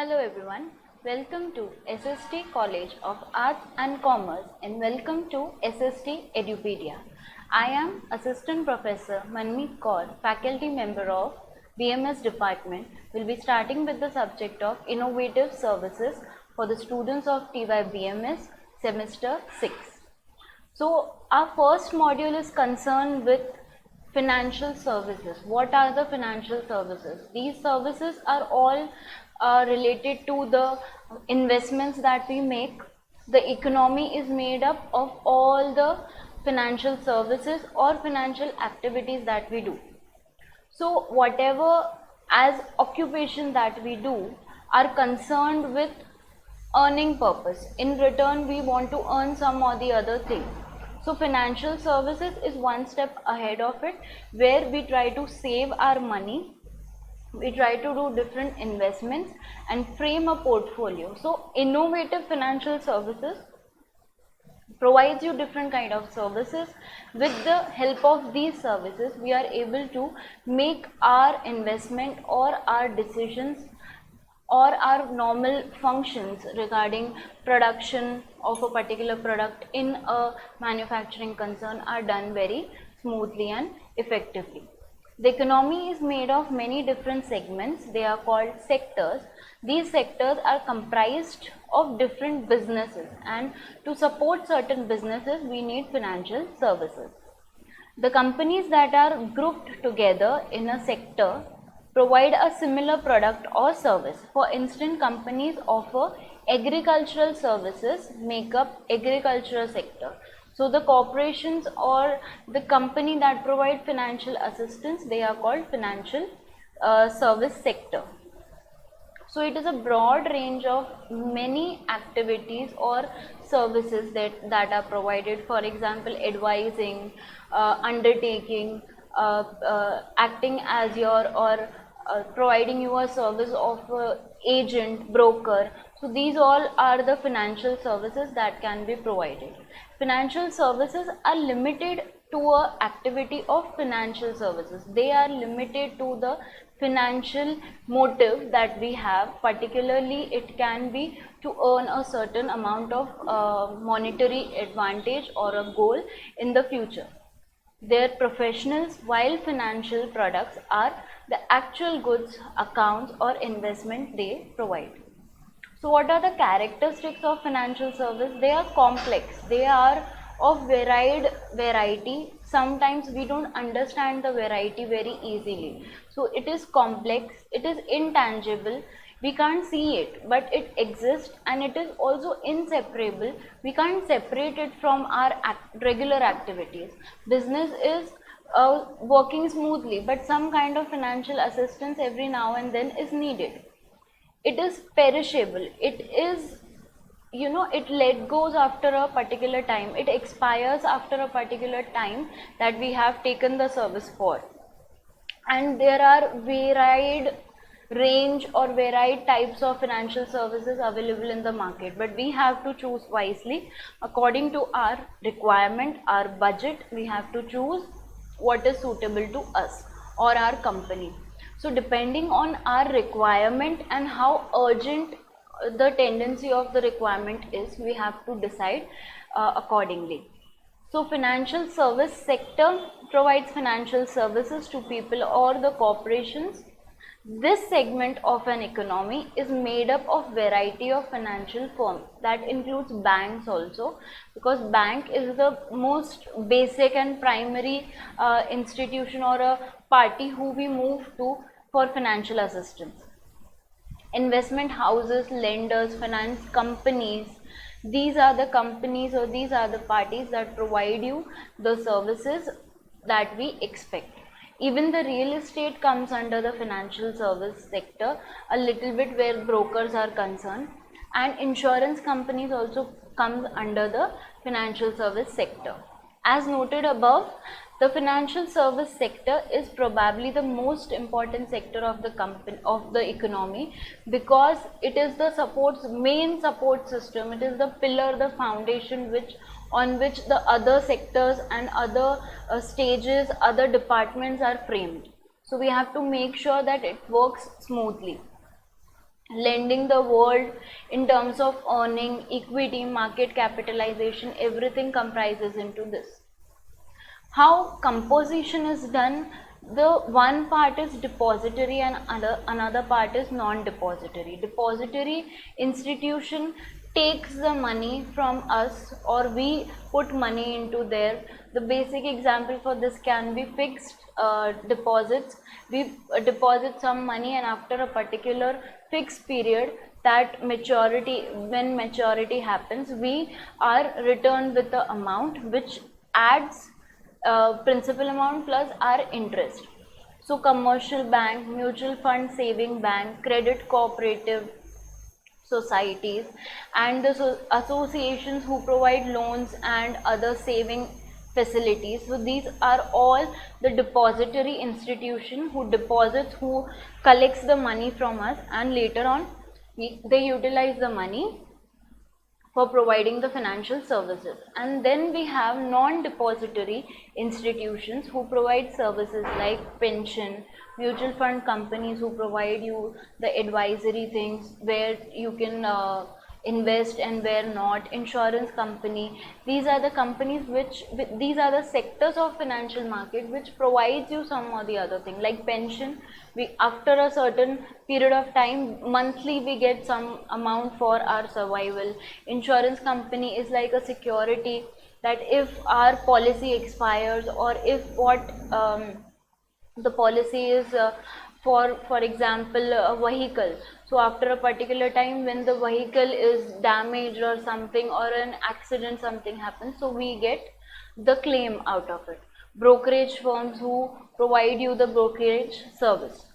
Hello everyone, welcome to SST College of Arts and Commerce and welcome to SST Edupedia. I am Assistant Professor Manmeet Kaur, Faculty Member of BMS Department. Will be starting with the subject of Innovative Services for the students of TYBMS Semester 6. So our first module is concerned with financial services. What are the financial services? These services are all related to the investments that we make. The economy is made up of all the financial services or financial activities that we do. So whatever as occupation that we do are concerned with earning purpose. In return, we want to earn some or the other thing. So financial services is one step ahead of it, where we try to save our money, we try to do different investments and frame a portfolio. So innovative financial services provides you different kind of services. With the help of these services, we are able to make our investment or our decisions or our normal functions regarding production of a particular product in a manufacturing concern are done very smoothly and effectively. The economy is made of many different segments. They are called sectors. These sectors are comprised of different businesses, and to support certain businesses we need financial services. The companies that are grouped together in a sector provide a similar product or service. For instance, companies offer agricultural services make up agricultural sector. So the corporations or the company that provide financial assistance, they are called financial service sector. So it is a broad range of many activities or services that are provided. For example, advising, undertaking, acting as your or providing you a service of agent, broker. So these all are the financial services that can be provided. Financial services are limited to a activity of financial services. They are limited to the financial motive that we have. Particularly, it can be to earn a certain amount of monetary advantage or a goal in the future. They are professionals, while financial products are the actual goods, accounts or investment they provide. So what are the characteristics of financial service? They are complex. They are of variety. Sometimes we don't understand the variety very easily. So it is complex, it is intangible. We can't see it, but it exists, and it is also inseparable. We can't separate it from our regular activities. Business is working smoothly, but some kind of financial assistance every now and then is needed. It is perishable. It is, it let goes after a particular time. It expires after a particular time that we have taken the service for. And there are varied range or varied types of financial services available in the market, but we have to choose wisely according to our requirement, our budget. We have to choose what is suitable to us or our company. So depending on our requirement and how urgent the tendency of the requirement is, we have to decide accordingly. So financial service sector provides financial services to people or the corporations. This segment of an economy is made up of variety of financial firms. That includes banks also, because bank is the most basic and primary institution or a party who we move to for financial assistance. Investment houses, lenders, finance companies, these are the companies or these are the parties that provide you the services that we expect. Even the real estate comes under the financial service sector a little bit, where brokers are concerned, and insurance companies also comes under the financial service sector. As noted above, the financial service sector is probably the most important sector of the economy, because it is the main support system. It is the pillar, the foundation on which the other sectors and other stages, other departments are framed. So we have to make sure that it works smoothly. lending the world in terms of earning, equity, market capitalization, everything comprises into this. How composition is done, the one part is depository and another part is non-depository. Depository institution takes the money from us or we put money into there. The basic example for this can be fixed deposits. We deposit some money and after a particular fixed period, that maturity, when maturity happens, we are returned with the amount which adds principal amount plus our interest. So commercial bank, mutual fund saving bank, credit cooperative societies and the associations who provide loans and other saving facilities. So these are all the depository institution who deposits, who collects the money from us, and later on they utilize the money for providing the financial services. And then we have non-depository institutions who provide services like pension, mutual fund companies who provide you the advisory things where you can invest and where not, insurance company. These are the companies which, these are the sectors of financial market which provides you some or the other thing. Like pension, we after a certain period of time, monthly we get some amount for our survival. Insurance company is like a security that if our policy expires or if what the policy is for example a vehicle, so after a particular time when the vehicle is damaged or something or an accident, something happens, so we get the claim out of it. Brokerage firms who provide you the brokerage service.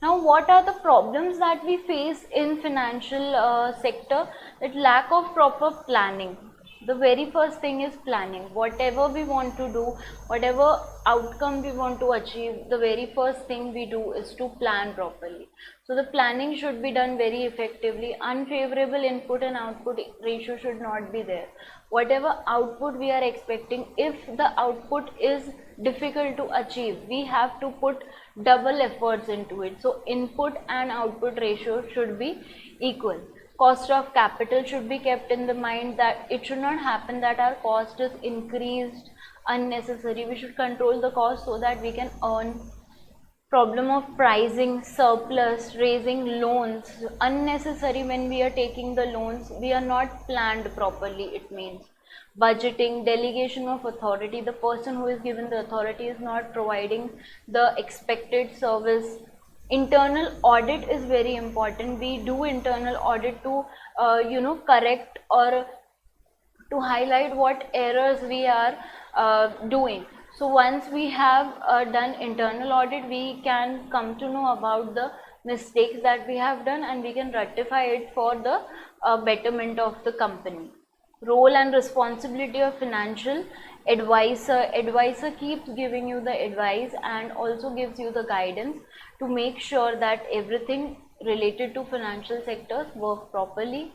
Now what are the problems that we face in financial sector? That lack of proper planning. The very first thing is planning. Whatever we want to do, whatever outcome we want to achieve, the very first thing we do is to plan properly. So the planning should be done very effectively. Unfavorable input and output ratio should not be there. Whatever output we are expecting, if the output is difficult to achieve, we have to put double efforts into it. So input and output ratio should be equal. Cost of capital should be kept in the mind, that it should not happen that our cost is increased unnecessary. We should control the cost so that we can earn. Problem of pricing, surplus, raising loans, unnecessary. When we are taking the loans, we are not planned properly. It means budgeting, delegation of authority. The person who is given the authority is not providing the expected service. Internal audit is very important. We do internal audit to correct or to highlight what errors we are doing. So once we have done internal audit, we can come to know about the mistakes that we have done and we can rectify it for the betterment of the company. Role and responsibility of financial advisor. Advisor keeps giving you the advice and also gives you the guidance to make sure that everything related to financial sectors work properly.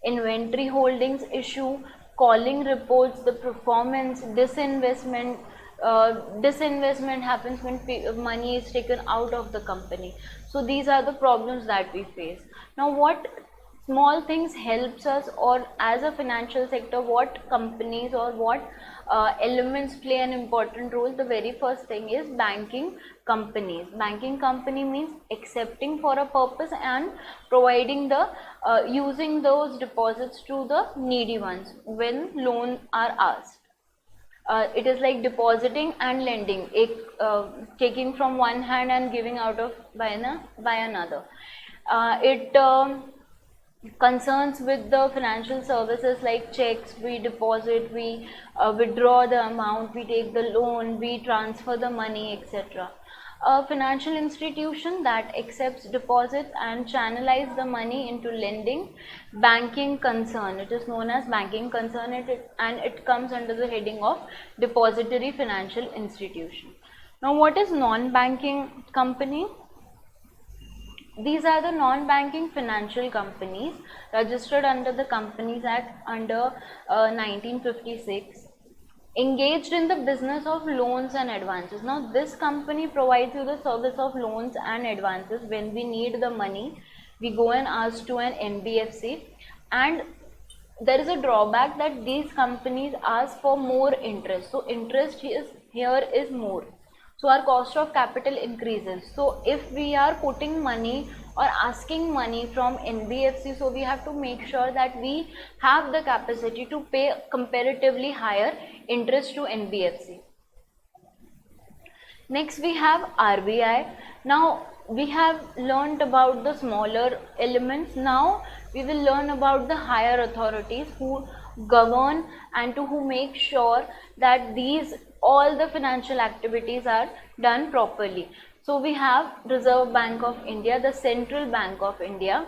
Inventory holdings issue, calling reports, the performance, disinvestment. Disinvestment happens when money is taken out of the company. So these are the problems that we face. Now what small things helps us, or as a financial sector, what companies or what elements play an important role? The very first thing is banking companies. Banking company means accepting for a purpose and providing the using those deposits to the needy ones when loans are asked. It is like depositing and lending, taking from one hand and giving out of by another. It concerns with the financial services like checks, we deposit, we withdraw the amount, we take the loan, we transfer the money, etc. A financial institution that accepts deposits and channelize the money into lending. Banking concern, it is known as banking concern, and it comes under the heading of depository financial institution. Now what is non-banking company? These are the non-banking financial companies registered under the Companies Act under 1956, engaged in the business of loans and advances. Now this company provides you the service of loans and advances. When we need the money, we go and ask to an NBFC, and there is a drawback that these companies ask for more interest. So interest here is more. So our cost of capital increases. So if we are putting money or asking money from NBFC, so we have to make sure that we have the capacity to pay comparatively higher interest to NBFC. Next we have RBI. Now we have learned about the smaller elements. Now we will learn about the higher authorities who govern and to who make sure that these all the financial activities are done properly. So we have Reserve Bank of India, the Central Bank of India.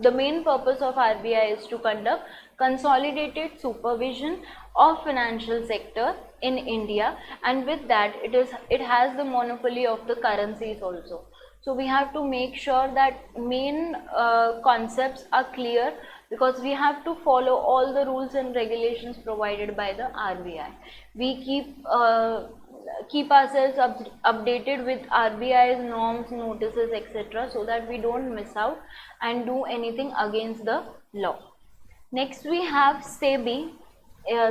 The main purpose of RBI is to conduct consolidated supervision of financial sector in India, and with that it has the monopoly of the currencies also. So we have to make sure that main concepts are clear, because we have to follow all the rules and regulations provided by the RBI. We keep ourselves updated with RBI's norms, notices, etc., so that we don't miss out and do anything against the law. Next we have Sebi,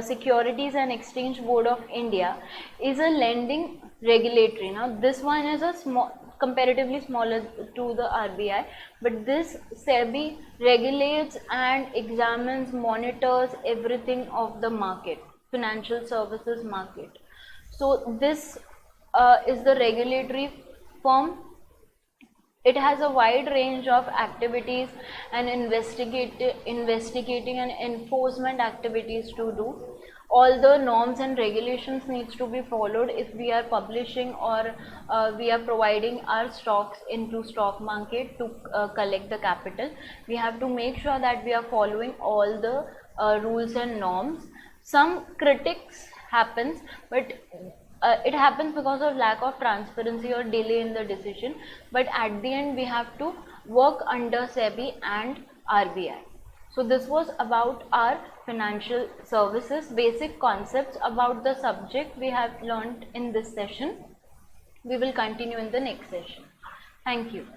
Securities and Exchange Board of India, is a lending regulatory. Now this one is a comparatively smaller to the RBI, but this Sebi regulates and examines, monitors everything of the market, financial services market. So this is the regulatory firm. It has a wide range of activities and investigating and enforcement activities to do. All the norms and regulations needs to be followed if we are publishing or we are providing our stocks into stock market to collect the capital. We have to make sure that we are following all the rules and norms. Some critics happens, but it happens because of lack of transparency or delay in the decision, but at the end we have to work under Sebi and RBI. So this was about our financial services, basic concepts about the subject we have learned in this session. We will continue in the next session. Thank you.